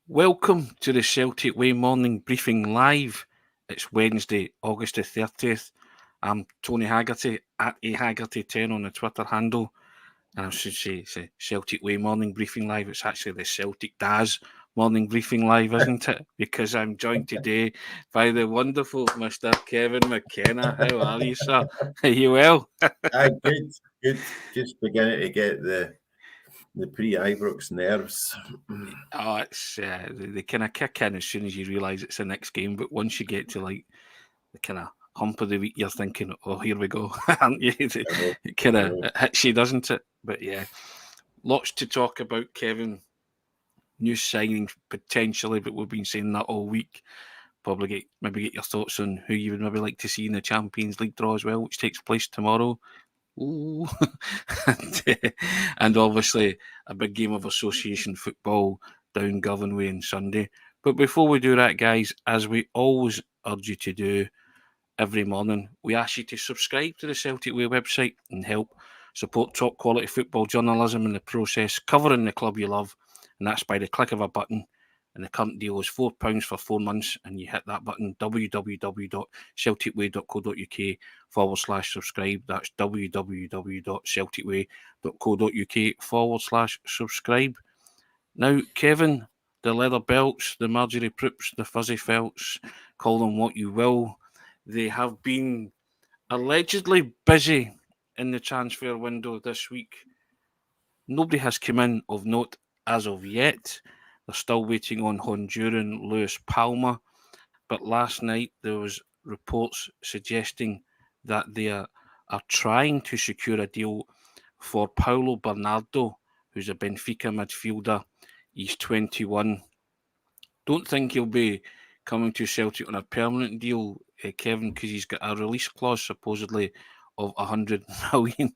Welcome to the Celtic Way Morning Briefing Live. It's Wednesday, August the 30th. I'm Tony Haggerty at Haggerty10 on the Twitter handle. And I should say it's a Celtic Way Morning Briefing Live. It's actually the Celtic Daz Morning Briefing Live, isn't it? Because I'm joined today by the wonderful Mr. Kevin McKenna. How are you, sir? Are you well? Good. Just beginning to get the pre-Ibrox nerves. Oh, it's they kind of kick in as soon as you realise it's the next game. But once you get to like the kind of hump of the week, you're thinking, "Oh, here we go," aren't you? It kind of hits you, doesn't it? But yeah, lots to talk about, Kevin. New signings potentially, but we've been saying that all week. Probably maybe get your thoughts on who you would maybe like to see in the Champions League draw as well, which takes place tomorrow. Ooh. and obviously a big game of association football down Govan Way on Sunday. But before we do that, guys, as we always urge you to do every morning, we ask you to subscribe to the Celtic Way website and help support top quality football journalism in the process, covering the club you love, and that's by the click of a button. And the current deal is £4 for 4 months, and you hit that button, www.celticway.co.uk/subscribe. That's www.celticway.co.uk/subscribe. Now, Kevin, the leather belts, the Marjorie Proops, the fuzzy felts, call them what you will, they have been allegedly busy in the transfer window this week. Nobody has come in of note as of yet. They're still waiting on Honduran Luis Palma. But last night there was reports suggesting that they are trying to secure a deal for Paulo Bernardo, who's a Benfica midfielder. He's 21. Don't think he'll be coming to Celtic on a permanent deal, Kevin, because he's got a release clause supposedly of 100 million.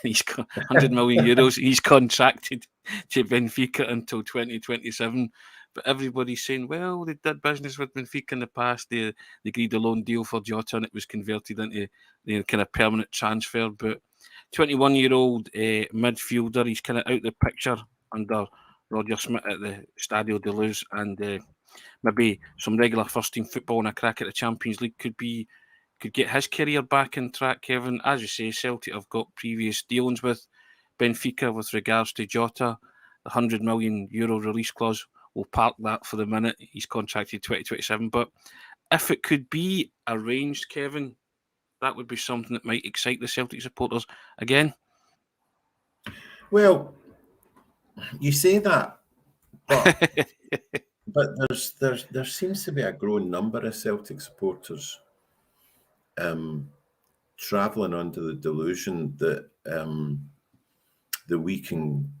He's got 100 million euros. He's contracted to Benfica until 2027. But everybody's saying, well, they did business with Benfica in the past. They agreed a loan deal for Jota and it was converted into the kind of permanent transfer. But 21-year-old midfielder, he's kind of out the picture under Roger Smith at the Stadio de Luz, and maybe some regular first team football and a crack at the Champions League could get his career back in track, Kevin. As you say, Celtic have got previous dealings with Benfica with regards to Jota. The €100 million release clause, we'll park that for the minute. He's contracted 2027. But if it could be arranged, Kevin, that would be something that might excite the Celtic supporters again. Well, you say that, but there seems to be a growing number of Celtic supporters travelling under the delusion that we can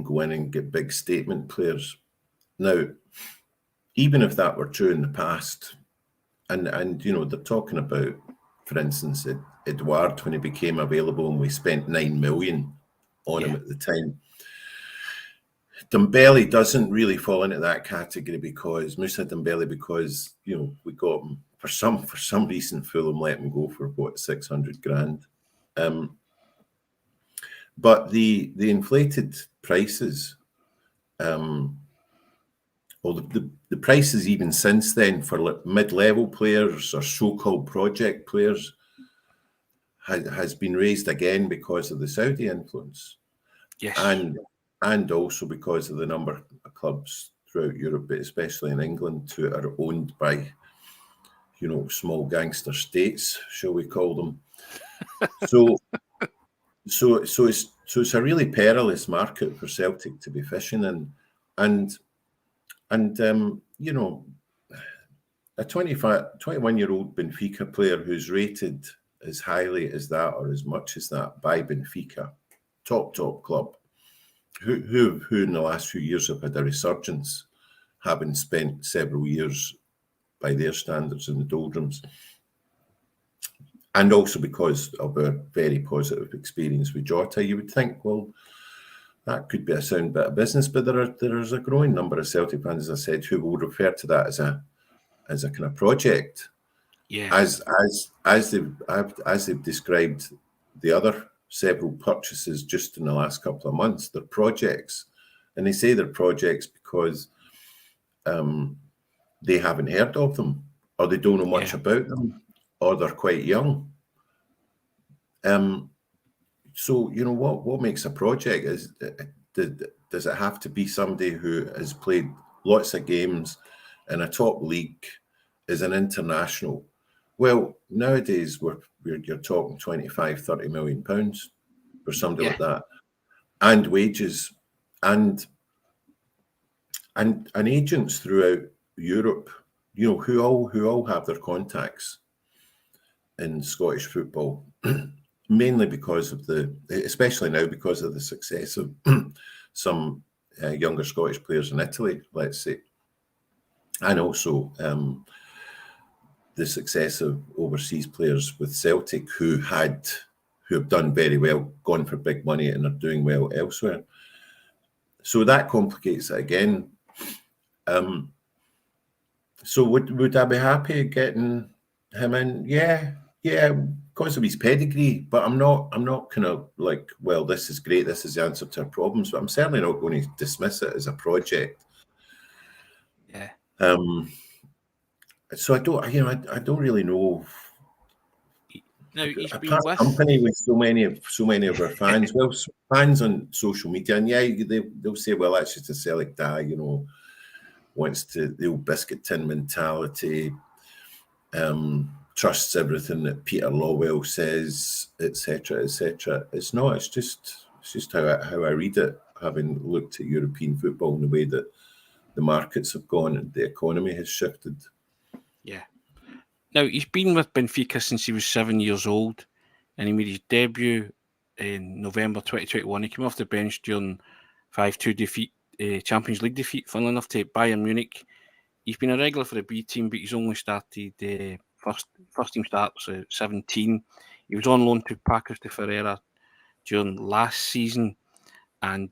go in and get big statement players. Now, even if that were true in the past, and you know, they're talking about, for instance, Edouard when he became available and we spent 9 million on him at the time. Dembele doesn't really fall into that category because Moussa Dembele, because you know, we got him for some reason. Fulham let him go for what, 600 grand. But the inflated prices, the prices even since then for mid-level players or so-called project players has been raised again because of the Saudi influence. Yes. And also because of the number of clubs throughout Europe, but especially in England, who are owned by, you know, small gangster states, shall we call them. So it's a really perilous market for Celtic to be fishing in. And you know, a 21-year-old Benfica player who's rated as highly as that or as much as that by Benfica, top club, who in the last few years have had a resurgence, having spent several years by their standards in the doldrums, and also because of a very positive experience with Jota, you would think, well, that could be a sound bit of business. But there's a growing number of Celtic fans, as I said, who will refer to that as a kind of project. Yeah. As they've described the other several purchases just in the last couple of months, they're projects. And they say they're projects because they haven't heard of them, or they don't know much about them, or they're quite young. So, you know, what makes a project is, does it have to be somebody who has played lots of games in a top league, is an international? Well, nowadays you're talking 25, 30 million pounds for somebody like that, and wages, and agents throughout Europe, you know, who all have their contacts in Scottish football, mainly because of especially now, because of the success of some younger Scottish players in Italy, let's say, and also the success of overseas players with Celtic who have done very well, gone for big money, and are doing well elsewhere. So that complicates it again. So would I be happy getting him in? Yeah, because of his pedigree. But I'm not kind of like, well, this is great, this is the answer to our problems. But I'm certainly not going to dismiss it as a project. Yeah. So I don't really know. Now he's I been part with company with so many of our fans. Well, fans on social media, and they'll say, well, that's just a Celtic guy, you know, wants to the old biscuit tin mentality, trusts everything that Peter Lawwell says, etc., etc. It's not. It's just how I read it, having looked at European football and the way that the markets have gone and the economy has shifted. Yeah. Now, he's been with Benfica since he was 7 years old, and he made his debut in November 2021. He came off the bench during 5-2 defeat, Champions League defeat, funnily enough, to Bayern Munich. He's been a regular for the B team, but he's only started first team starts at 17. He was on loan to Pacos de Ferreira during last season, and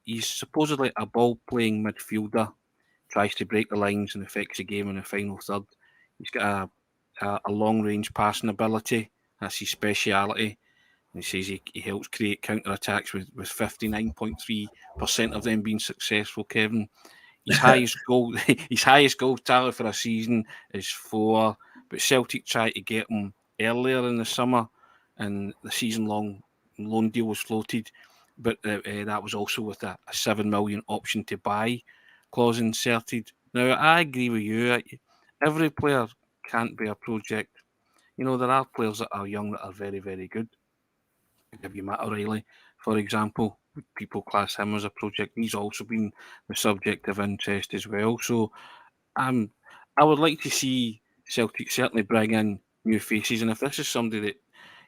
he's supposedly a ball-playing midfielder, tries to break the lines and affects the game in the final third. He's got a long-range passing ability. That's his speciality. And he says he helps create counter-attacks with 59.3% of them being successful, Kevin. His highest goal tally for a season is 4, but Celtic tried to get him earlier in the summer, and the season-long loan deal was floated, but that was also with a 7 million option to buy clause inserted. Now, I agree with you. Every player can't be a project. You know, there are players that are young that are very, very good. I'll give you Matt O'Reilly, for example. People class him as a project. He's also been the subject of interest as well. So I would like to see Celtic certainly bring in new faces. And if this is somebody that,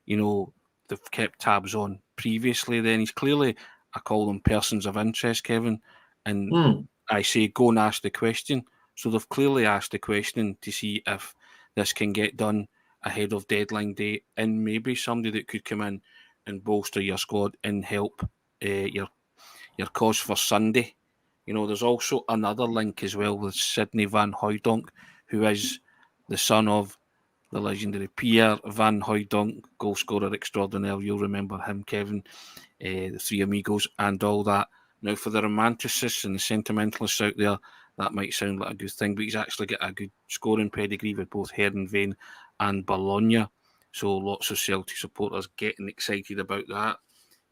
you know, they've kept tabs on previously, then he's clearly, I call them persons of interest, Kevin. And I say, go and ask the question. So they've clearly asked the question to see if this can get done ahead of deadline day, and maybe somebody that could come in and bolster your squad and help your cause for Sunday. You know, there's also another link as well with Sidney Van Hooijdonk, who is the son of the legendary Pierre Van Hooijdonk, goal scorer extraordinaire. You'll remember him, Kevin, the Three Amigos and all that. Now, for the romanticists and the sentimentalists out there, that might sound like a good thing, but he's actually got a good scoring pedigree with both Heerenveen and Bologna. So lots of Celtic supporters getting excited about that.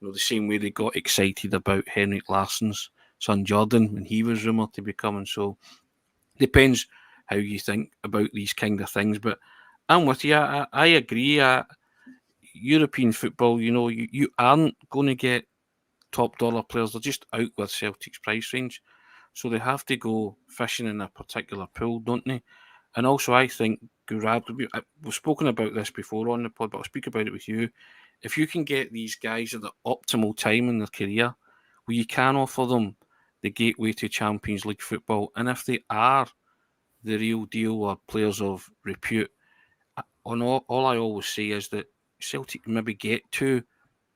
You know, the same way they got excited about Henrik Larsson's son Jordan when he was rumoured to be coming. So depends how you think about these kind of things. But I'm with you. I agree. European football, you know, you aren't going to get top dollar players. They're just out with Celtic's price range. So they have to go fishing in a particular pool, don't they? And also, I think we've spoken about this before on the pod, but I'll speak about it with you. If you can get these guys at the optimal time in their career, where you can offer them the gateway to Champions League football, and if they are the real deal or players of repute, all I always say is that Celtic maybe get to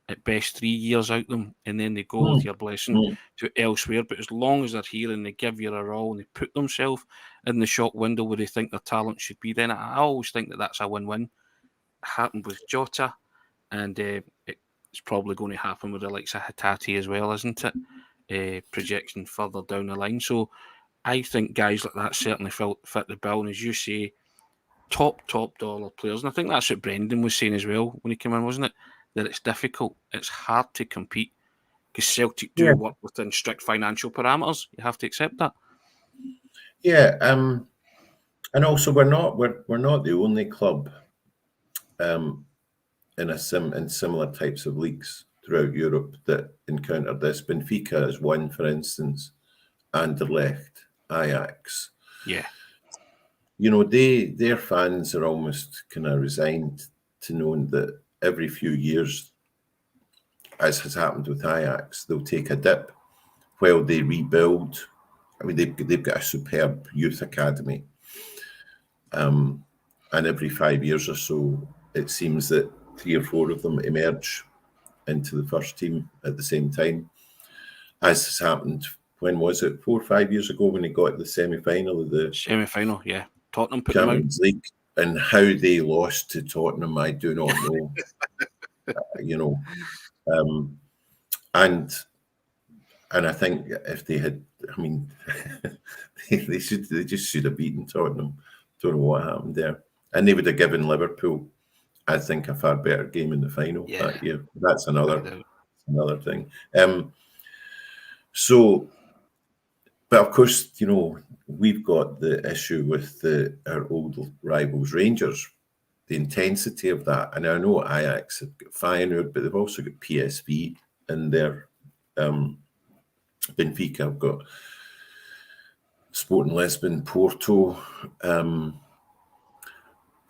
at best 3 years out them, and then they go with your blessing to elsewhere. But as long as they're here and they give you a role and they put themselves in the shop window where they think their talent should be, then I always think that that's a win-win. It happened with Jota, and it's probably going to happen with the likes of Hatate as well, isn't it? Projection further down the line. So I think guys like that certainly fit the bill, and as you say, top dollar players. And I think that's what Brendan was saying as well when he came in, wasn't it? That it's difficult, it's hard to compete because Celtic do work within strict financial parameters. You have to accept that. Yeah, and also we're not the only club in similar types of leagues throughout Europe that encountered this. Benfica is one, for instance, Anderlecht, Ajax. Yeah. You know, their fans are almost kind of resigned to knowing that every few years, as has happened with Ajax, they'll take a dip while they rebuild. I mean, they've got a superb youth academy. And every 5 years or so, it seems that 3 or 4 of them emerge into the first team at the same time, as has happened. When was it? 4 or 5 years ago when they got the semi-final of the yeah. Tottenham put Champions League, and how they lost to Tottenham, I do not know. You know, and I think if they had, I mean, they just should have beaten Tottenham. Don't know what happened there, and they would have given Liverpool, I think, a far better game in the final that year. That's another thing. So, but of course, you know, we've got the issue with our old rivals, Rangers, the intensity of that. And I know Ajax have got Feyenoord, but they've also got PSV in there. Benfica have got Sporting Lisbon, Porto, but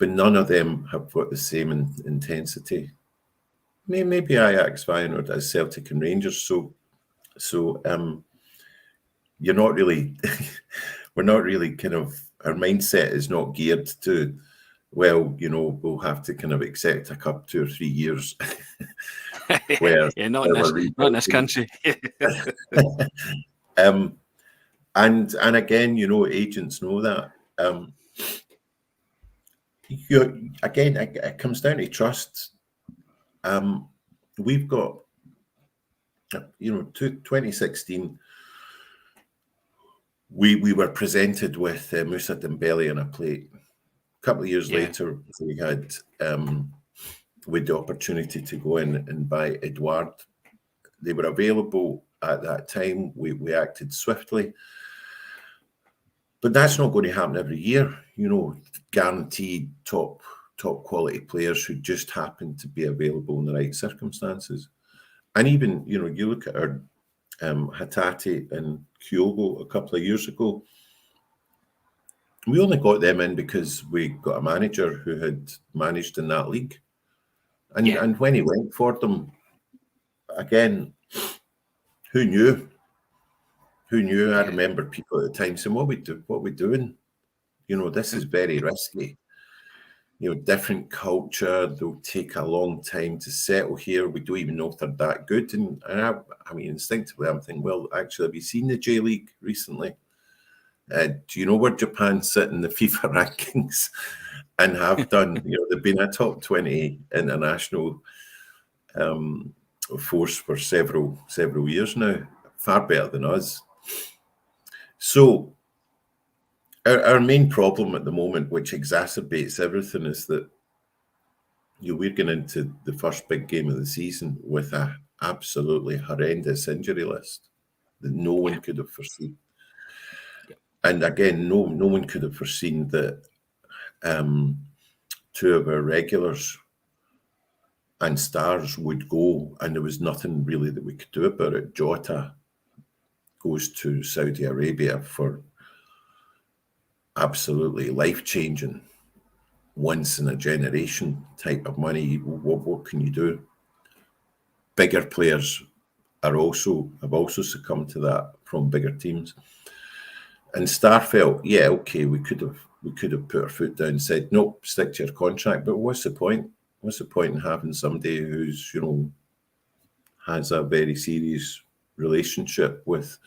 none of them have got the same intensity. Maybe Ajax, Feyenoord as Celtic and Rangers. So you're not really, we're not really kind of, our mindset is not geared to, well, you know, we'll have to kind of accept a couple 2 or 3 years where not in this country. And again, you know, agents know that. Again, it comes down to trust. We've got, you know, 2016. We were presented with Moussa Dembele on a plate. A couple of years later, we had the opportunity to go in and buy Edouard. They were available at that time. We acted swiftly. But that's not going to happen every year. You know, guaranteed top quality players who just happen to be available in the right circumstances. And even, you know, you look at our Hatate and Kyogo a couple of years ago. We only got them in because we got a manager who had managed in that league. And when he went for them, again, who knew? Who knew? I remember people at the time saying, what are we doing? You know, this is very risky. You know, different culture, they'll take a long time to settle here. We don't even know if they're that good. And I mean, instinctively, I'm thinking, well, actually, have you seen the J League recently? Do you know where Japan sit in the FIFA rankings and have done? You know, they've been a top 20 international force for several years now, far better than us. So our main problem at the moment, which exacerbates everything, is that we're going into the first big game of the season with a absolutely horrendous injury list that no one could have foreseen. And again, no one could have foreseen that 2 of our regulars and stars would go, and there was nothing really that we could do about it. Jota goes to Saudi Arabia for absolutely life-changing, once-in-a-generation type of money. What can you do? Bigger players have also succumbed to that from bigger teams. And Starfelt, we could have put our foot down and said, nope, stick to your contract. But what's the point? What's the point in having somebody who's, you know, has a very serious relationship with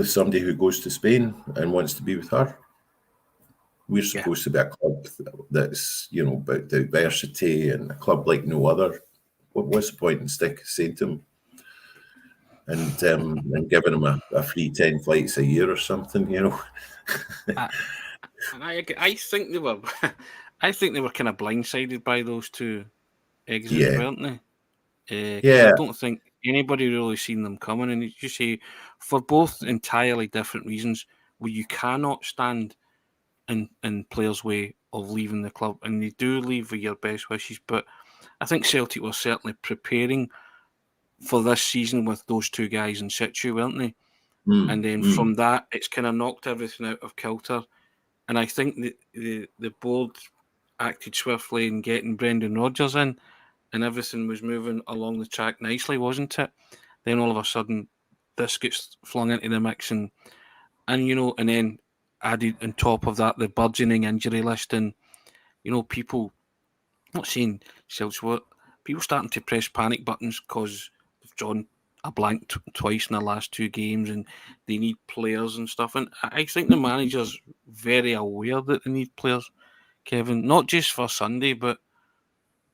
somebody who goes to Spain and wants to be with her? We're supposed to be a club that's, you know, about diversity and a club like no other. What's the point in saying to them, and giving them a free 10 flights a year or something, you know. And I think they were, I think they were kind of blindsided by those two exits, Yeah, weren't they? Because I yeah, don't think anybody really seen them coming. And as you say, for both entirely different reasons, where you cannot stand in players' way of leaving the club, and they do leave with your best wishes. But I think Celtic were certainly preparing for this season with those two guys in situ, weren't they? And then from that, it's kind of knocked everything out of kilter. And I think the board acted swiftly in getting Brendan Rodgers in, and everything was moving along the track nicely, wasn't it? Then all of a sudden, this gets flung into the mix, and and then added on top of that the burgeoning injury list, and people, not saying Celtic, people starting to press panic buttons because they've drawn a blank twice in the last two games, and they need players and stuff. And I think the manager's very aware that they need players, Kevin, not just for Sunday, but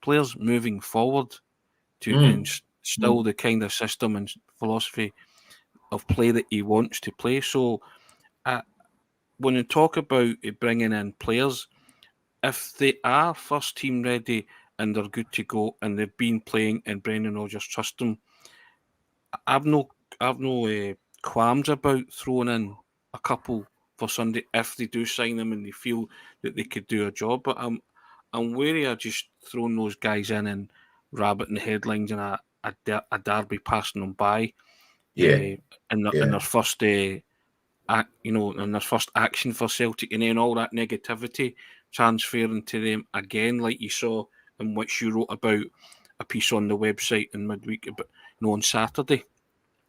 players moving forward to instill the kind of system and philosophy of play that he wants to play. So when you talk about bringing in players, if they are first team ready and they're good to go and they've been playing and Brendan Rodgers trust them, I've no qualms about throwing in a couple for Sunday if they do sign them and they feel that they could do a job. But I'm wary of just throwing those guys in and rabbiting the headlines and a derby passing them by. yeah, In their first in their first action for Celtic, and then all that negativity transferring to them again, like you saw in which you wrote about a piece on the website in midweek about on Saturday.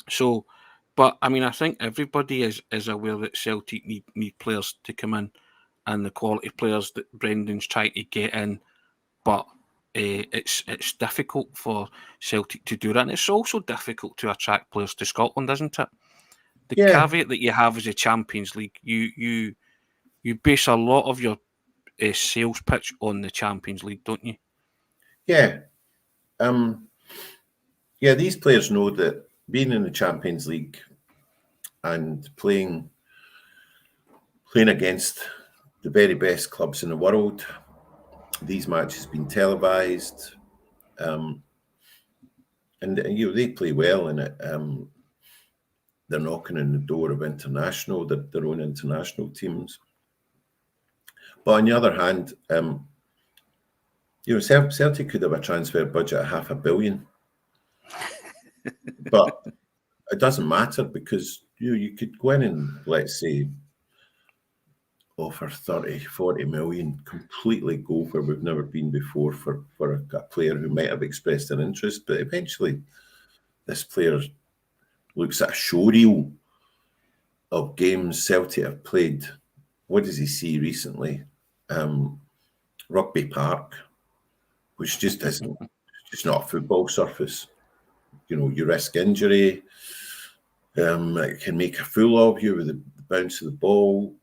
So, but I mean, I think everybody is aware that Celtic need players to come in, and the quality players that Brendan's trying to get in, but. It's difficult for Celtic to do that, and it's also difficult to attract players to Scotland, isn't it? The yeah, caveat that you have as a Champions League, you base a lot of your sales pitch on the Champions League, don't you? yeah. Yeah, these players know that being in the Champions League and playing against the very best clubs in the world, these matches been televised, and they play well in it. They're knocking on the door of their own international teams. But on the other hand, Celtic could have a transfer budget of $500 million, but it doesn't matter because you could go in and, let's say, offer 30, 40 million, completely go where we've never been before for a player who might have expressed an interest, but eventually this player looks at a showreel of games Celtic have played. What does he see recently? Rugby Park, which just isn't, it's not a football surface. You risk injury. It can make a fool of you with the bounce of the ball.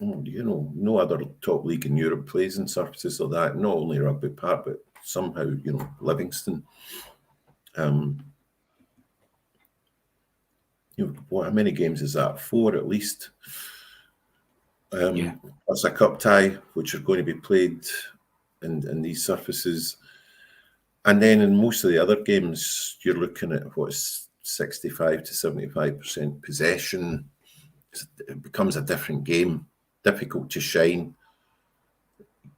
No other top league in Europe plays in surfaces like that. Not only Rugby Park, but somehow, Livingston. How many games is that? 4 at least. Plus a cup tie, which are going to be played in these surfaces. And then in most of the other games, you're looking at what's 65 to 75% possession. It becomes a different game, difficult to shine.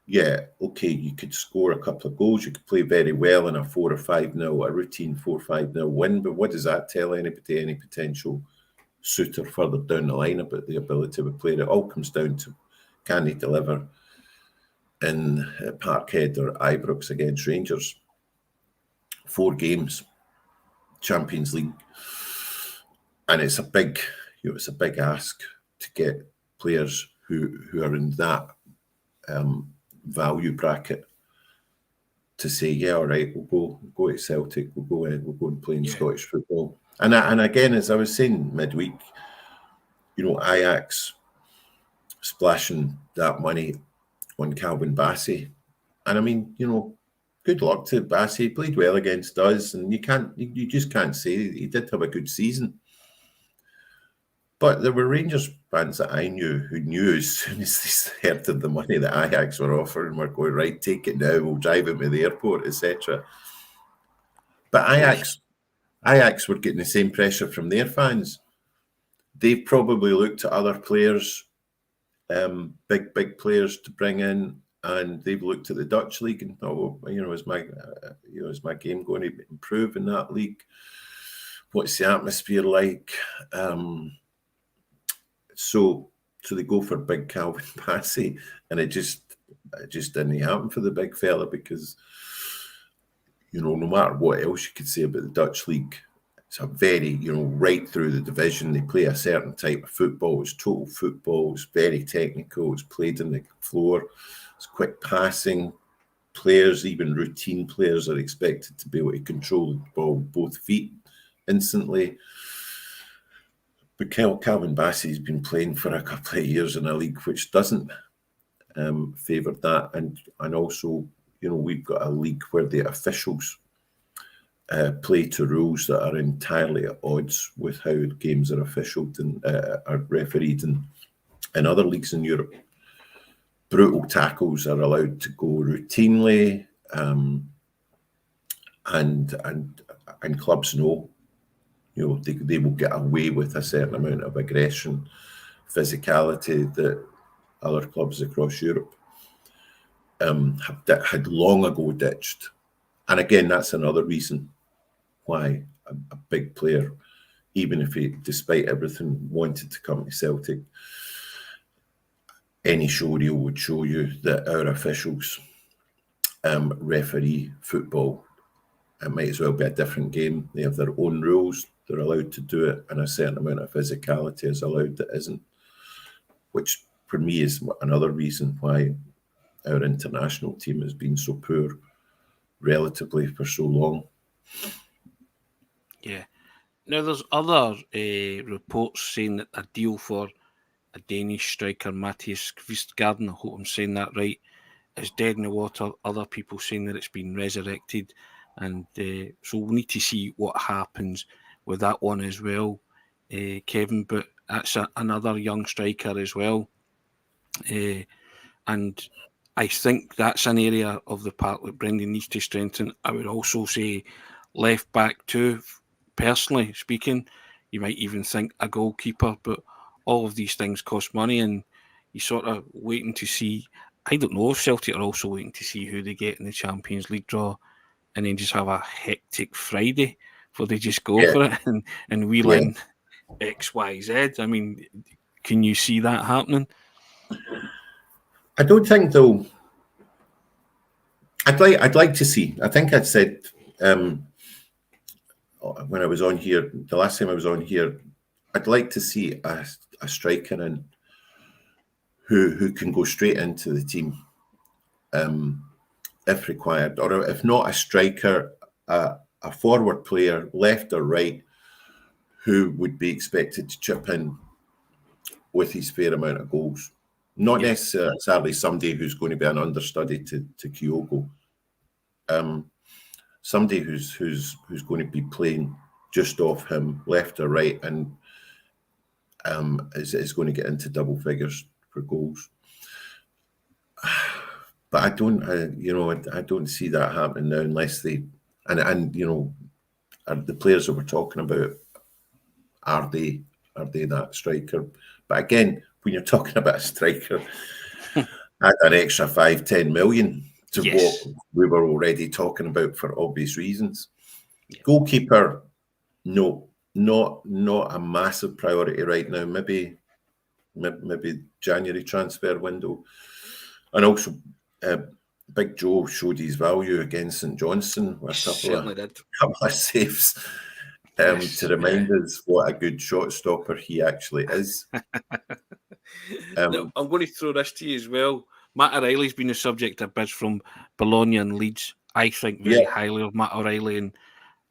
Yeah, okay, you could score a couple of goals. You could play very well in a 4 or 5-0, a routine 4-5-0 win. But what does that tell anybody, any potential suitor further down the line about the ability of a player? It all comes down to, can he deliver in Parkhead or Ibrox against Rangers? 4 games, Champions League, and it's a big ask to get players who are in that value bracket to say, yeah, all right, we'll go to Celtic, we'll go and play in Scottish football. And again, as I was saying midweek, Ajax splashing that money on Calvin Bassey, and I mean, good good luck to Bassey. He played well against us, and you just can't say he did have a good season. But there were Rangers fans that I knew who knew as soon as they heard of the money that Ajax were offering, were going, right, take it now, we'll drive him to the airport, etc. But Ajax were getting the same pressure from their fans. They've probably looked at other players, big players to bring in, and they've looked at the Dutch league and thought, well, is my game going to improve in that league? What's the atmosphere like? So they go for big Calvin Bassey, and it just didn't happen for the big fella because, no matter what else you could say about the Dutch league, it's a very, right through the division, they play a certain type of football. It's total football. It's very technical. It's played on the floor. It's quick passing. Players, even routine players, are expected to be able to control the ball with both feet instantly. But Calvin Bassey's been playing for a couple of years in a league which doesn't favour that. And also, we've got a league where the officials play to rules that are entirely at odds with how games are officialed and are refereed in other leagues in Europe. Brutal tackles are allowed to go routinely, and clubs know, they will get away with a certain amount of aggression, physicality that other clubs across Europe had long ago ditched. And again, that's another reason why a big player, even if he, despite everything, wanted to come to Celtic, any showreel would show you that our officials referee football. It might as well be a different game. They have their own rules. They're allowed to do it, and a certain amount of physicality is allowed that isn't, which for me is another reason why our international team has been so poor relatively for so long. Yeah. Now, there's other reports saying that a deal for a Danish striker, Mathias Kvistgaard, I hope I'm saying that right, is dead in the water. Other people saying that it's been resurrected. And so we need to see what happens with that one as well, Kevin. But that's another young striker as well. And I think that's an area of the park that Brendan needs to strengthen. I would also say left back too, personally speaking. You might even think a goalkeeper, but all of these things cost money, and you're sort of waiting to see. I don't know if Celtic are also waiting to see who they get in the Champions League draw, and then just have a hectic Friday before they just go for it and wheel in X, Y, Z. I mean, can you see that happening? I don't think though. I'd like to see. I think I'd said when I was on here, the last time I was on here, I'd like to see a striker in who can go straight into the team if required, or if not a striker, a forward player, left or right, who would be expected to chip in with his fair amount of goals. Not necessarily somebody who's going to be an understudy to Kyogo. Somebody who's going to be playing just off him, left or right, and is going to get into double figures for goals. But I don't see that happening now unless they and are the players that we're talking about, are they that striker? But again, when you're talking about a striker, add an extra 5-10 million to what we were already talking about for obvious reasons. Goalkeeper, no, not a massive priority right now. Maybe January transfer window, and also Big Joe showed his value against St Johnstone with a couple of saves to remind us what a good shot stopper he actually is. Now, I'm going to throw this to you as well. Matt O'Reilly's been the subject of bids from Bologna and Leeds. I think very highly of Matt O'Reilly, and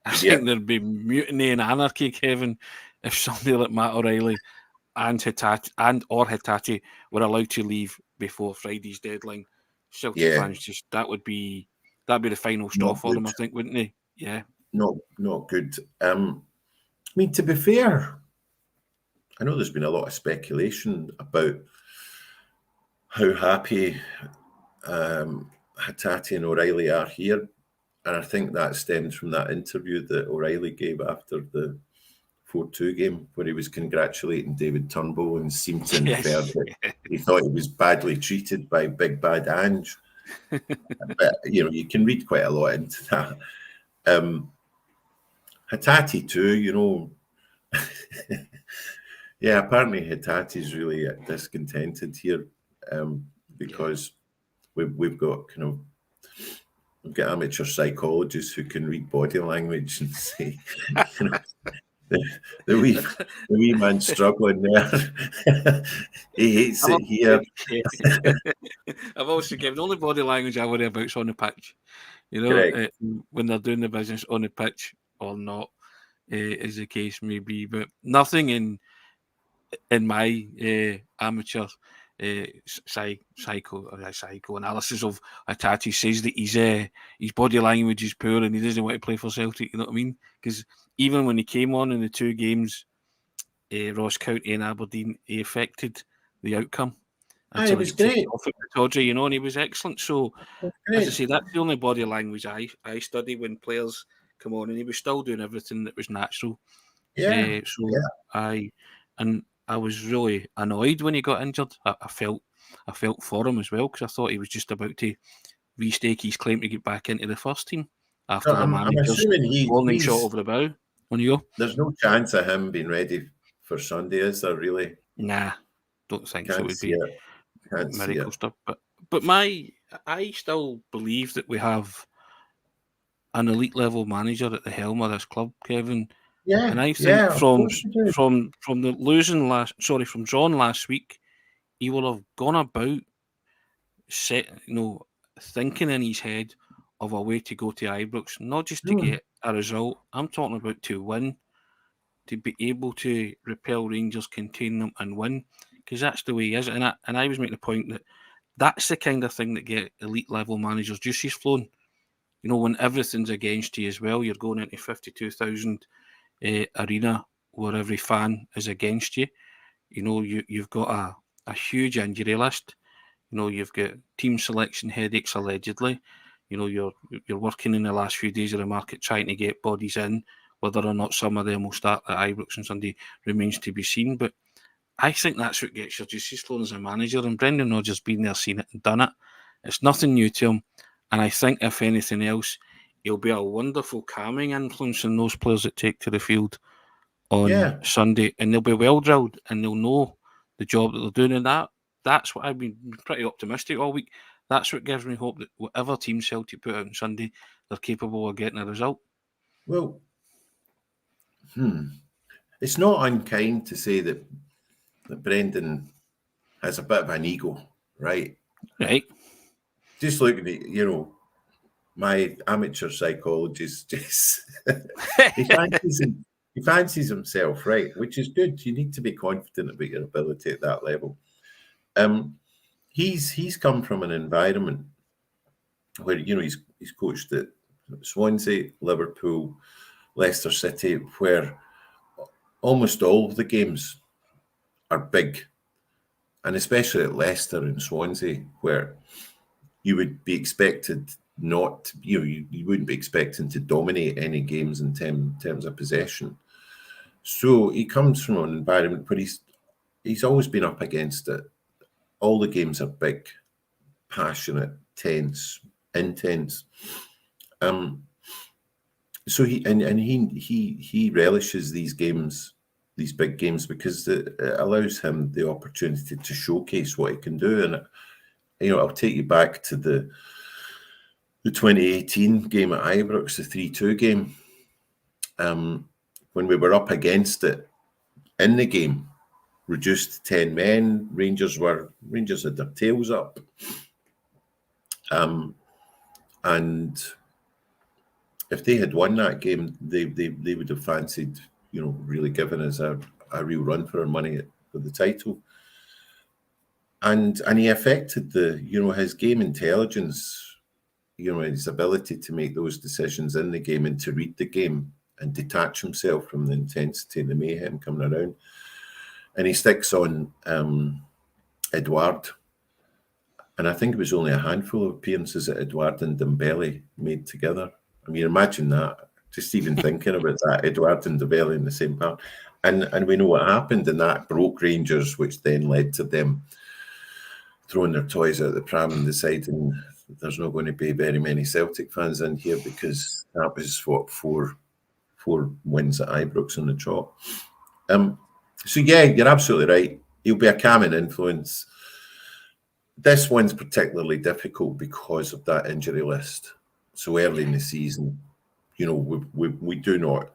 I think there'd be mutiny and anarchy, Kevin, if somebody like Matt O'Reilly and Hatate were allowed to leave before Friday's deadline. Celtic fans, that would be that'd be the final straw Not for them, good. I think, wouldn't they? Yeah. Not good. I mean, to be fair, I know there's been a lot of speculation about how happy Hattati and O'Reilly are here. And I think that stems from that interview that O'Reilly gave after the 4-2 game, where he was congratulating David Turnbull and seemed to infer that he thought he was badly treated by Big Bad Ange. But, you can read quite a lot into that. Hattati too, yeah, apparently Hattati's really discontented here because we've got we've got amateur psychologists who can read body language and say, the wee man struggling there. He hates it here. I've also given the only body language I worry about is on the pitch. When they're doing the business on the pitch or not, as the case may be. But nothing in my amateur psychoanalysis of Hattati says that his body language is poor and he doesn't want to play for Celtic. You know what I mean? Because even when he came on in the 2 games, Ross County and Aberdeen, he affected the outcome. He was great. Off at Tawdry, and he was excellent. So, as I say, that's the only body language I study when players come on, and he was still doing everything that was natural. Yeah. I was really annoyed when he got injured. I felt for him as well, because I thought he was just about to restake his claim to get back into the first team after the manager's warning shot over the bow. On you go. There's no chance of him being ready for Sunday, is there really? Nah, don't think so. It would be miracle stuff. But I still believe that we have an elite level manager at the helm of this club, Kevin. Yeah, and I think from the losing from John last week, he will have gone about thinking in his head of a way to go to Ibrox, not just to get a result. I'm talking about to win, to be able to repel Rangers, contain them, and win, because that's the way he is. And I was making the point that that's the kind of thing that get elite level managers juices flowing. When everything's against you as well, you're going into 52,000 arena where every fan is against you. You've got a huge injury list. You've got team selection headaches allegedly. You're working in the last few days of the market trying to get bodies in. Whether or not some of them will start at Ibrox on Sunday remains to be seen. But I think that's what gets your juices flowing as a manager. And Brendan Rodgers been there, seen it, and done it. It's nothing new to him. And I think, if anything else, he'll be a wonderful calming influence on those players that take to the field on Sunday. And they'll be well drilled and they'll know the job that they're doing. And that's what I've been pretty optimistic all week. That's what gives me hope that whatever team Celtic put out on Sunday, they're capable of getting a result. Well, it's not unkind to say that Brendan has a bit of an ego, right? Right. Just looking at, my amateur psychologist, just he fancies himself, right? Which is good. You need to be confident about your ability at that level. He's come from an environment where he's coached at Swansea, Liverpool, Leicester City, where almost all of the games are big, and especially at Leicester and Swansea, where you would be expected not, you wouldn't be expecting to dominate any games in terms of possession. So he comes from an environment where he's always been up against it. All the games are big, passionate, tense, intense. So he relishes these games, these big games, because it allows him the opportunity to showcase what he can do. And I'll take you back to the 2018 game at Ibrox, the 3-2 game, when we were up against it in the game, reduced to 10 men. Rangers had their tails up, and if they had won that game, they would have fancied, really giving us a real run for our money for the title. And he affected his game intelligence his ability to make those decisions in the game and to read the game and detach himself from the intensity and the mayhem coming around. And he sticks on Edouard. And I think it was only a handful of appearances that Edouard and Dembele made together. I mean, imagine that. Just even thinking about that, Edouard and Dembele in the same part. And we know what happened, and that broke Rangers, which then led to them throwing their toys out the pram and deciding there's not going to be very many Celtic fans in here, because that was what, four wins at Ibrox on the trot. So yeah, you're absolutely right. He'll be a calming influence. This one's particularly difficult because of that injury list. So early in the season, we do not.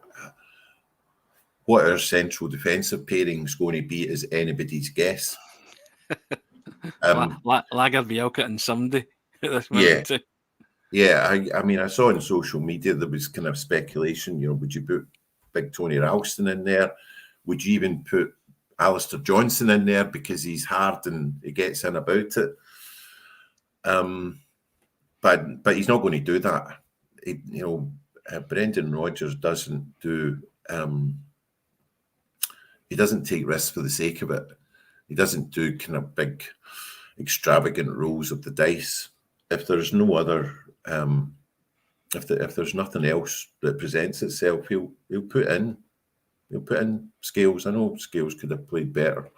What our central defensive pairing is going to be is anybody's guess. Lagerbielke and somebody at this minute. Yeah. I mean, I saw on social media there was kind of speculation. Would you put Big Tony Ralston in there? Would you even put Alistair Johnson in there because he's hard and he gets in about it? But he's not going to do that. Brendan Rodgers doesn't do. He doesn't take risks for the sake of it. He doesn't do kind of big, extravagant rolls of the dice. If there's no other, if there's nothing else that presents itself, he'll put in Scales. I know Scales could have played better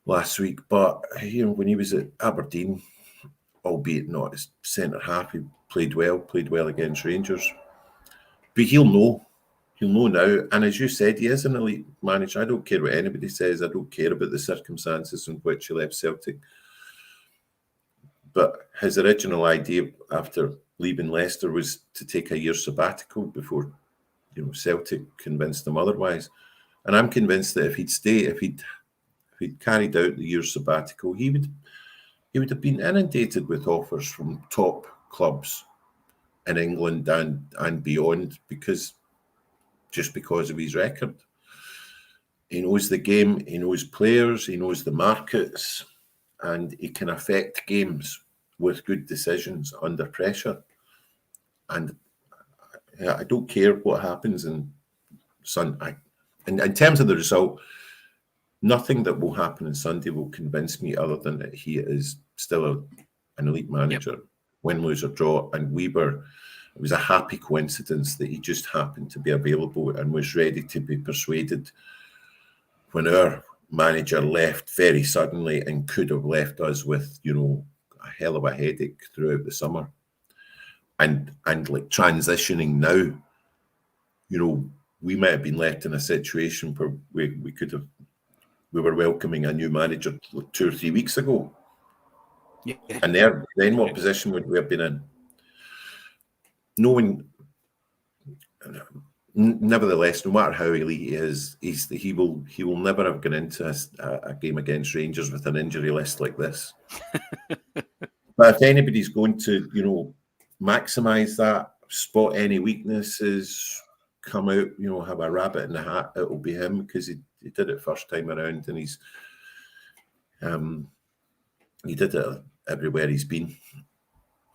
last week, but when he was at Aberdeen, albeit not as centre half, he played well against Rangers. But he'll know now. And as you said, he is an elite manager. I don't care what anybody says. I don't care about the circumstances in which he left Celtic. But his original idea after leaving Leicester was to take a year's sabbatical before, Celtic convinced him otherwise. And I'm convinced that if he'd carried out the year's sabbatical, he would have been inundated with offers from top clubs in England and beyond, because of his record. He knows the game, he knows players, he knows the markets, and he can affect games with good decisions under pressure. And I don't care what happens in Sunday. In terms of the result, nothing that will happen on Sunday will convince me other than that he is still an elite manager. Yep. Win, lose or draw. And it was a happy coincidence that he just happened to be available and was ready to be persuaded when our manager left very suddenly and could have left us with, a hell of a headache throughout the summer. And like transitioning now, we might have been left in a situation where we were welcoming a new manager 2 or 3 weeks ago. Yeah. And then what position would we have been in? Nevertheless, no matter how elite he is, he will never have gone into a game against Rangers with an injury list like this. But if anybody's going to, maximise that, spot any weaknesses, come out, have a rabbit in the hat, it will be him, because he did it first time around, and he did it everywhere he's been.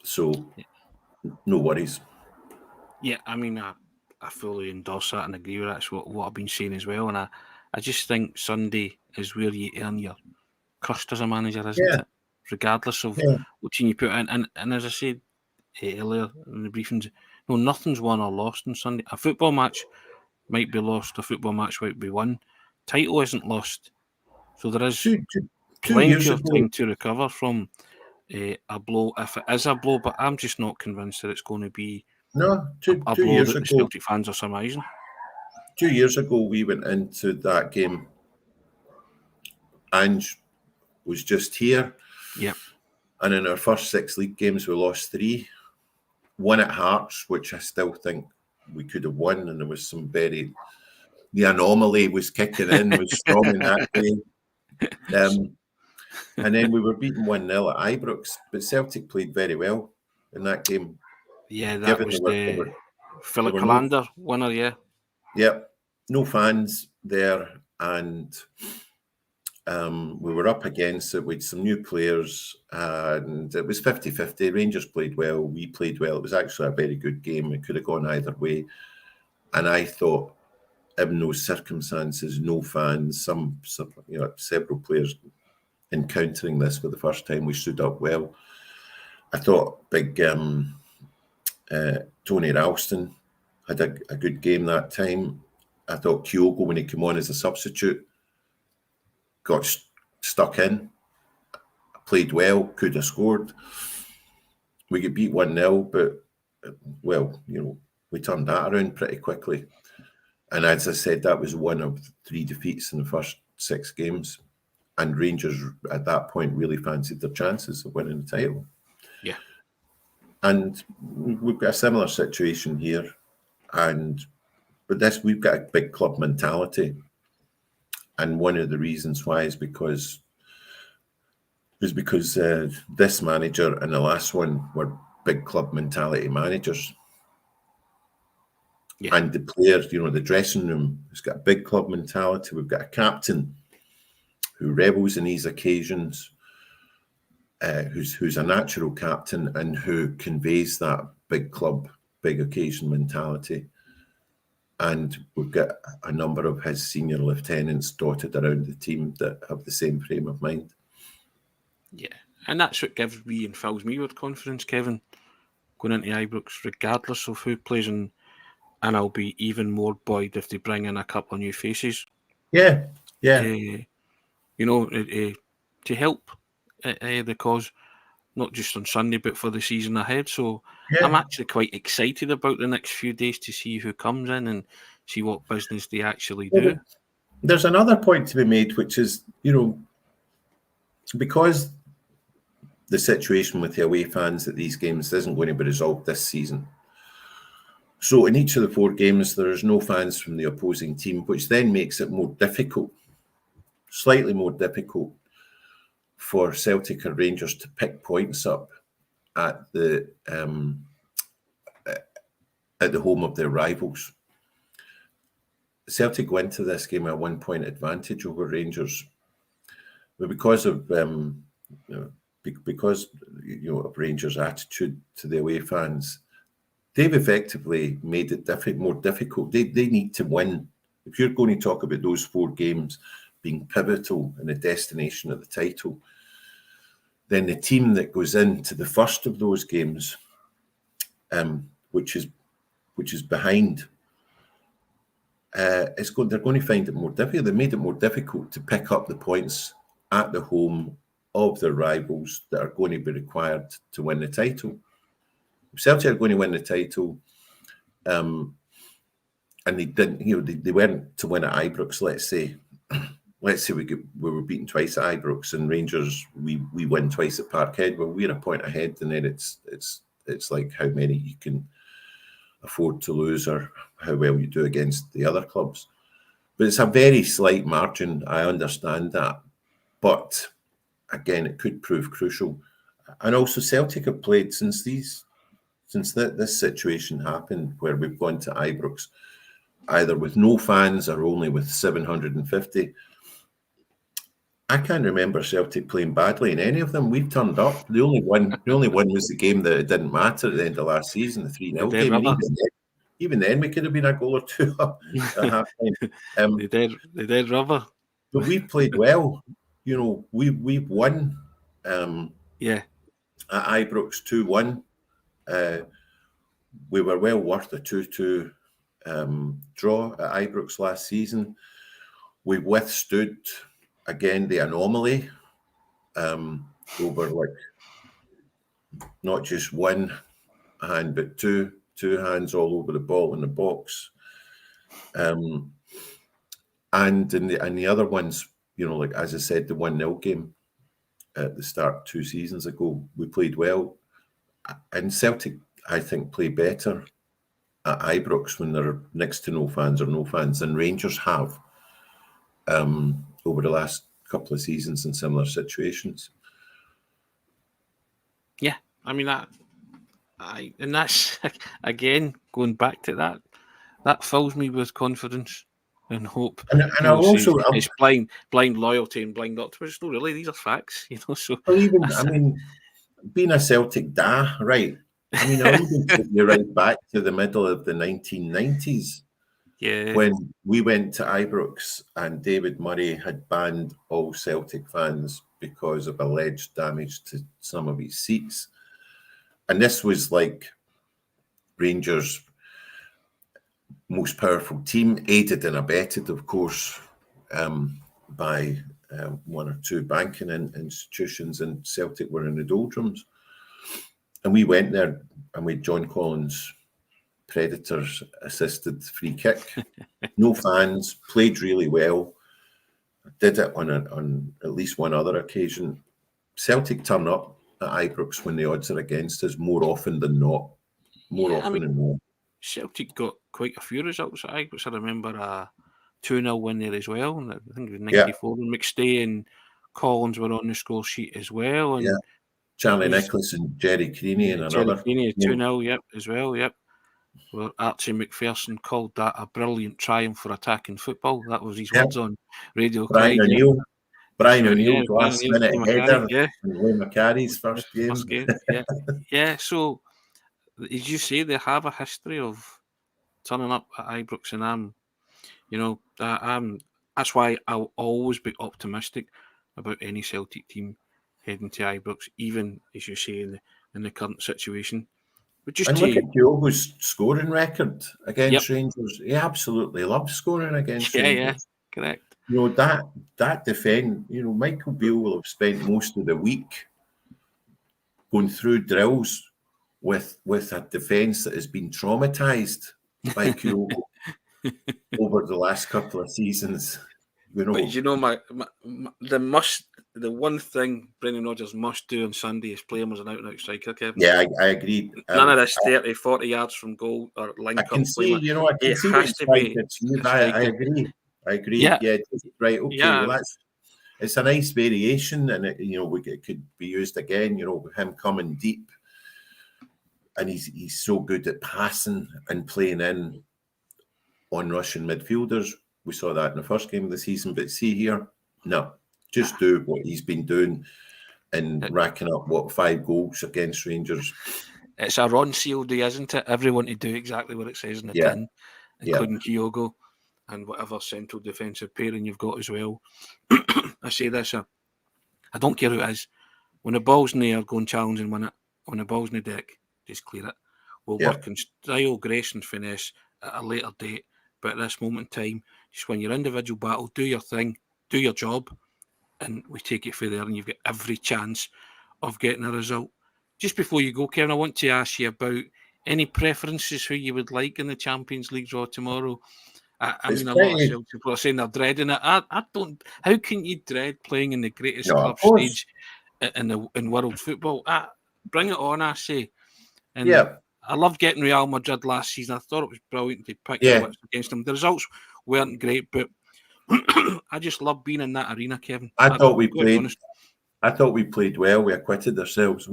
So, no worries. Yeah, I mean, I fully endorse that and agree with that. That's what I've been saying as well. And I just think Sunday is where you earn your crust as a manager, isn't it? Regardless of what team you put in. And as I said earlier in the briefings, nothing's won or lost on Sunday. A football match might be lost, a football match might be won. Title isn't lost. So there is plenty of time to recover from a blow, if it is a blow, but I'm just not convinced that it's going to be a blow that the Celtic fans are surmising. 2 years ago, we went into that game. Ange was just here. Yep. And in our first 6 league games, we lost 3. 1 at Hearts, which I still think we could have won. And there was the anomaly was kicking in, was strong in that day. And then we were beaten 1-0 at Ibrox. But Celtic played very well in that game. Yeah, that was the Philip Hollander winner, yeah. Yep. No fans there. And We were up against it with some new players, and it was 50-50. Rangers played well, we played well. It was actually a very good game. It could have gone either way. And I thought, in those circumstances, no fans, some several players encountering this for the first time, we stood up well. I thought big Tony Ralston had a good game that time. I thought Kyogo, when he came on as a substitute, got stuck in, played well, could have scored. We get beat 1-0, but, well, we turned that around pretty quickly. And as I said, that was one of 3 defeats in the first 6 games. And Rangers, at that point, really fancied their chances of winning the title. Yeah. And we've got a similar situation here. But we've got a big club mentality. And one of the reasons why is because this manager and the last one were big club mentality managers. Yeah. And the players, the dressing room has got a big club mentality. We've got a captain who revels in these occasions, who's a natural captain and who conveys that big club, big occasion mentality. And we've got a number of his senior lieutenants dotted around the team that have the same frame of mind. Yeah, and that's what gives me and fills me with confidence, Kevin, going into Ibrox, regardless of who plays in. And I'll be even more buoyed if they bring in a couple of new faces. Yeah. To help the cause, not just on Sunday, but for the season ahead. So I'm actually quite excited about the next few days to see who comes in and see what business they actually do. There's another point to be made, which is, because the situation with the away fans at these games isn't going to be resolved this season. So in each of the 4 games, there's no fans from the opposing team, which then makes it more difficult, slightly more difficult for Celtic and Rangers to pick points up at the home of their rivals. Celtic went to this game at 1-point advantage over Rangers, but because of Rangers' attitude to the away fans, they've effectively made it more difficult. They need to win. If you're going to talk about those 4 games being pivotal in the destination of the title, then the team that goes into the first of those games, which is behind, they're going to find it more difficult. They made it more difficult to pick up the points at the home of their rivals that are going to be required to win the title. Celtic are going to win the title, and they didn't. They weren't to win at Ibrox. Let's say we were beaten twice at Ibrox, and Rangers we win twice at Parkhead. Well, we're a point ahead, and then it's like how many you can afford to lose or how well you do against the other clubs. But it's a very slight margin. I understand that, but again, it could prove crucial. And also, Celtic have played since this situation happened, where we've gone to Ibrox, either with no fans or only with 750. I can't remember Celtic playing badly in any of them. We've turned up. The only one was the game that it didn't matter at the end of last season, the 3-0 game. And even then, we could have been a goal or 2 up at half time. They did rubber. But we've played well. We've won. Yeah. At Ibrox 2-1. We were well worth a 2-2 draw at Ibrox last season. We withstood, again, the anomaly over not just one hand, but two hands all over the ball in the box. And in the other ones, as I said, the 1-0 game at the start 2 seasons ago, we played well. And Celtic, I think, play better at Ibrox when they're next to no fans or no fans than Rangers have over the last couple of seasons in similar situations. Yeah, I mean that's again going back to that fills me with confidence. and hope. And I'll Say also, it's blind loyalty and blind optimism. No, really, these are facts. So well, even, I mean, being a Celtic right? I mean, I'll even take you right back to the middle of the 1990s. Yeah. When we went to Ibrox and David Murray had banned all Celtic fans because of alleged damage to some of his seats. And this was like Rangers' most powerful team, aided and abetted, of course, by one or two banking institutions, and Celtic were in the doldrums. And we went there and we had John Collins' Predators assisted free kick. No fans, played really well. Did it on at least one other occasion. Celtic turn up at Ibrox when the odds are against us more often than not. Than not. Celtic got quite a few results at Ibrox. I remember a 2-0 win there as well. And I think it was 94 when McStay and Collins were on the score sheet as well. And Charlie Nicholas and Jerry Creaney and Jerry another. Creaney 2-0, yep, as well, yep. Where Archie McPherson called that a brilliant triumph for attacking football. That was his words on Radio Brian Clyde. Brian O'Neill's last minute header yeah. in Ray McCarry's first game. Yeah. So, as you say, they have a history of turning up at Ibrox, and that's why I'll always be optimistic about any Celtic team heading to Ibrox, even as you say in the current situation. But just look at Kyogo's scoring record against Rangers. He absolutely loves scoring against Rangers. Yeah, correct. That defend. Michael Beale will have spent most of the week going through drills with a defence that has been traumatised by Kyogo over the last couple of seasons. But the one thing Brendan Rodgers must do on Sunday is play him as an out-and-out striker, Kevin. Yeah, I agree. None of this 30, 40 yards from goal or link up. I can see has to be. I agree. Yeah. Right. Okay. Well, it's a nice variation, and it could be used again. Him coming deep, and he's so good at passing and playing in on Russian midfielders. We saw that in the first game of the season, but see here, no, just do what he's been doing and racking up 5 goals against Rangers. It's a Ron Seal day, isn't it? Everyone to do exactly what it says in the tin, including Kyogo and whatever central defensive pairing you've got as well. I say this, I don't care who it is. When the ball's in the air, go and challenge and win it. When the ball's in the deck, just clear it. We'll work in style, grace and finesse at a later date. But at this moment in time, just when your individual battle, do your thing, do your job, and we take it from there, and you've got every chance of getting a result. Just before you go, Kevin, I want to ask you about any preferences who you would like in the Champions League draw tomorrow. I mean, a lot of Celtic people are saying they're dreading it. I don't. How can you dread playing in the greatest club stage in world football? Bring it on, I say. And I loved getting Real Madrid last season. I thought it was brilliant to pick the whips against them. The results weren't great, but I just love being in that arena, Kevin. I thought we played well. We acquitted ourselves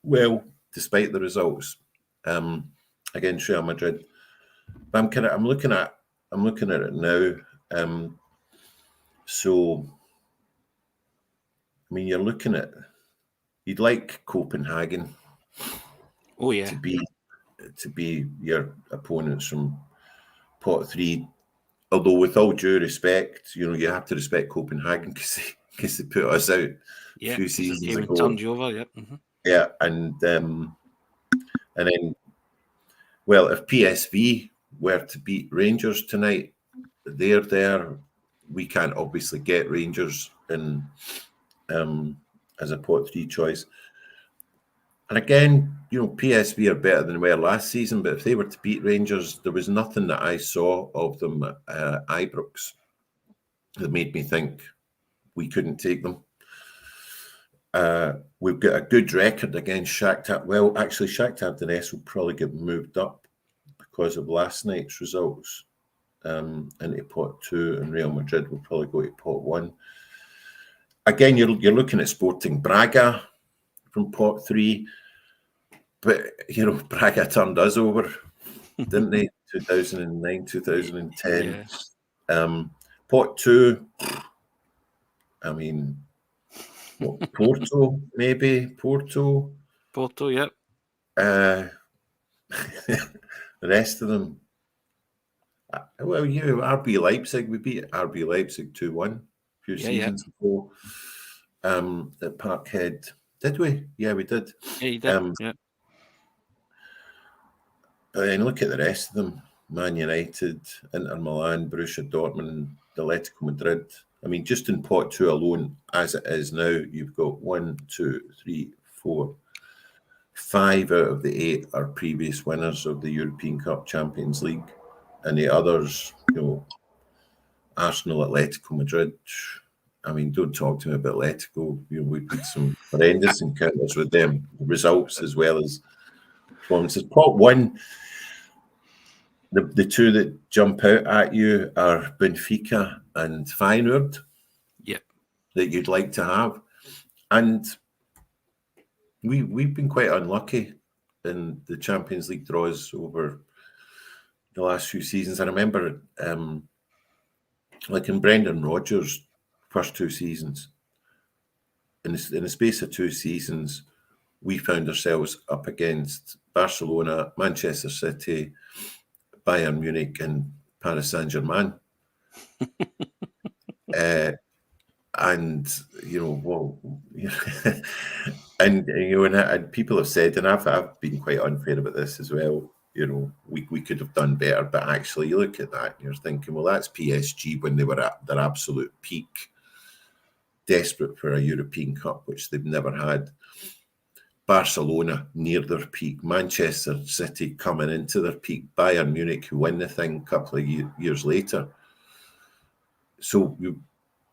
well despite the results against Real Madrid. But I'm looking at it now. So I mean, you'd like Copenhagen. Oh yeah. To be your opponents from pot 3. Although, with all due respect, you have to respect Copenhagen because they put us out a few seasons ago. Turned you over, Mm-hmm. Yeah, and then, well, if PSV were to beat Rangers tonight, they're there. We can't obviously get Rangers in as a pot 3 choice. And again, PSV are better than they were last season, but if they were to beat Rangers, there was nothing that I saw of them at Ibrox that made me think we couldn't take them. We've got a good record against Shakhtar. Well, actually, Shakhtar Donetsk will probably get moved up because of last night's results into pot 2, and Real Madrid will probably go to pot 1. Again, you're looking at Sporting Braga from pot 3. But, Braga turned us over, didn't they? 2009, 2010. Pot 2, I mean, Porto, maybe. Porto. Yep. The rest of them, well, RB Leipzig, we beat RB Leipzig 2-1 a few seasons ago at Parkhead. Did we? Yeah, we did. Yeah, you did. Yeah. But then look at the rest of them. Man United, Inter Milan, Borussia Dortmund, Atletico Madrid. I mean, just in pot 2 alone, as it is now, you've got 1, 2, 3, 4, 5 out of the 8 are previous winners of the European Cup, Champions League. And the others, Arsenal, Atletico Madrid. I mean, don't talk to me about Atletico. We put some horrendous encounters with them, results as well as performances. Pot 1, the two that jump out at you are Benfica and Feyenoord. Yep. That you'd like to have. And we've been quite unlucky in the Champions League draws over the last few seasons. I remember, like in Brendan Rodgers' first 2 seasons, in the space of 2 seasons, we found ourselves up against Barcelona, Manchester City, Bayern Munich, and Paris Saint-Germain. And and people have said, and I've been quite unfair about this as well. We could have done better, but actually, you look at that, and you're thinking, well, that's PSG when they were at their absolute peak, desperate for a European Cup, which they've never had. Barcelona near their peak, Manchester City coming into their peak, Bayern Munich who win the thing a couple of years later. So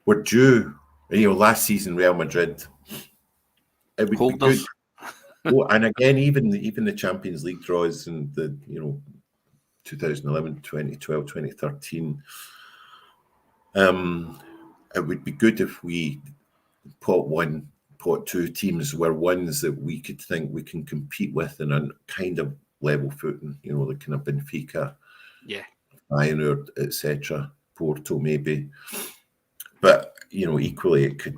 we're due. Last season Real Madrid, it would be good. And again, even the Champions League draws in the 2011, 2012, 2013. It would be good if we pot 1, pot 2 teams were ones that we could think we can compete with in a kind of level footing. The kind of Benfica, Feyenoord, etc. Porto maybe, but equally it could.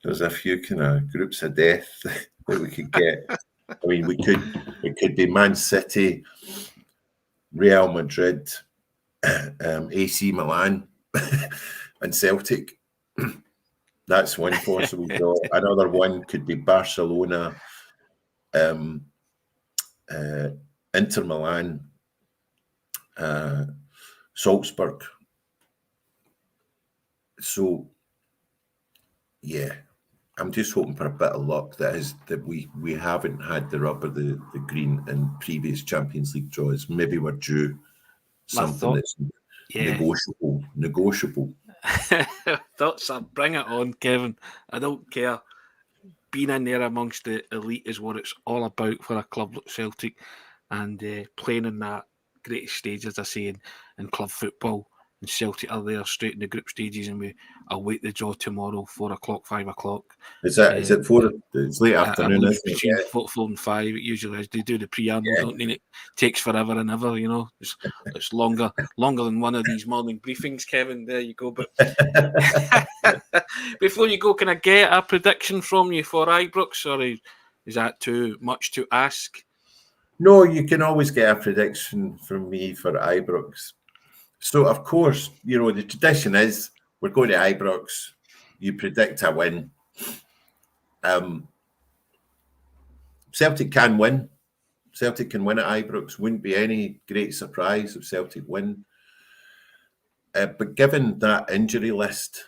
There's a few kind of groups of death that we could get. I mean, it could be Man City, Real Madrid, AC Milan, and Celtic. That's one possible draw. Another one could be Barcelona, Inter Milan, Salzburg. So, yeah, I'm just hoping for a bit of luck that we haven't had the rub of the green in previous Champions League draws. Maybe we're due something that's negotiable. Thoughts are bring it on, Kevin. I don't care. Being in there amongst the elite is what it's all about for a club like Celtic, and playing in that greatest stage, as I say, in club football. And Celtic are there straight in the group stages, and we await the draw tomorrow, 4:00, 5:00. Is it 4? It's late afternoon, isn't it? Between 4 and 5, it usually is. They do the preamble, don't they? It takes forever and ever, It's longer than one of these morning briefings, Kevin. There you go. But before you go, can I get a prediction from you for Ibrox, or is that too much to ask? No, you can always get a prediction from me for Ibrox. So, of course, the tradition is we're going to Ibrox. You predict a win. Celtic can win. Celtic can win at Ibrox. Wouldn't be any great surprise if Celtic win. But given that injury list,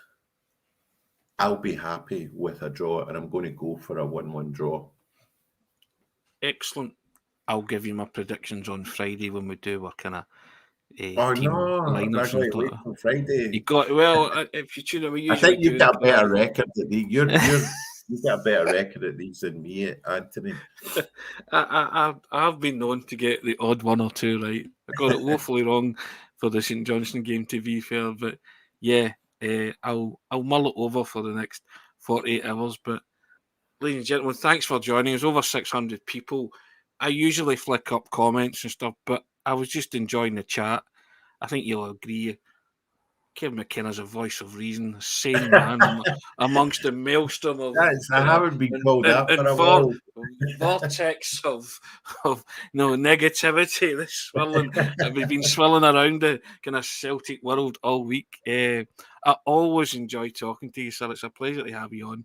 I'll be happy with a draw, and I'm going to go for a 1-1 draw. Excellent. I'll give you my predictions on Friday when we do our kind of team lineups. I'm wait till Friday. You got if you tune in, we usually. I think you've got a better record at these. You've got a better record at these than me, Anthony. I've been known to get the odd one or two right. I got it woefully wrong for the St Johnstone game, to be fair, but yeah, I'll mull it over for the next 48 hours. But ladies and gentlemen, thanks for joining us. Over 600 people. I usually flick up comments and stuff, but I was just enjoying the chat. I think you'll agree. Kevin McKenna's a voice of reason, a sane man amongst the maelstrom of I haven't been called that for a while. vortex of negativity. This swirling, we've been swirling around the kind of Celtic world all week. I always enjoy talking to you, sir. It's a pleasure to have you on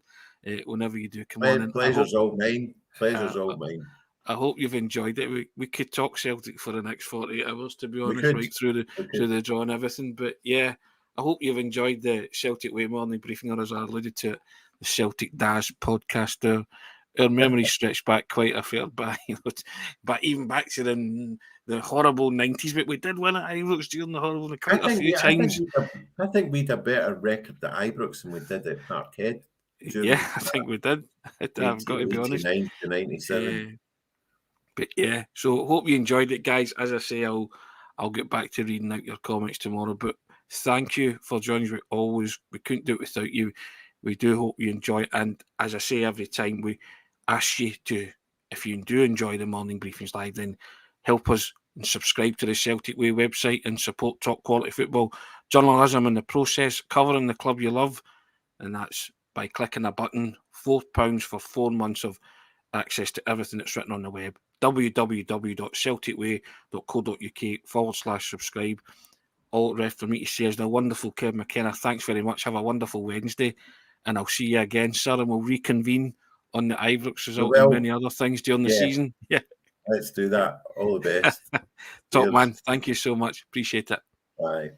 whenever you do come on. Pleasure's all mine. Pleasure's all mine. I hope you've enjoyed it. We could talk Celtic for the next 48 hours, to be honest, right through the draw and everything. But yeah, I hope you've enjoyed the Celtic Way morning briefing, or as I alluded to it, the Celtic Dash podcast. Our memory stretched back quite a fair bit, but even back to the horrible 90s. But we did win at Ibrox during the horrible quite a few times. I think we had a better record at Ibrox than we did at Parkhead. Yeah, I think we did. I've got to be honest. 89 to 97. But yeah, so hope you enjoyed it, guys. As I say, I'll get back to reading out your comments tomorrow. But thank you for joining us. We couldn't do it without you. We do hope you enjoy it. And as I say every time, we ask you to, if you do enjoy the morning briefings live, then help us and subscribe to the Celtic Way website and support top quality football journalism in the process, covering the club you love. And that's by clicking a button, £4 for 4 months of access to everything that's written on the web. www.celticway.co.uk/subscribe. All left for me to say is the wonderful Kevin McKenna. Thanks very much. Have a wonderful Wednesday. And I'll see you again, sir. And we'll reconvene on the Ibrox result and many other things during the season. Yeah. Let's do that. All the best. Top man. Thank you so much. Appreciate it. Bye.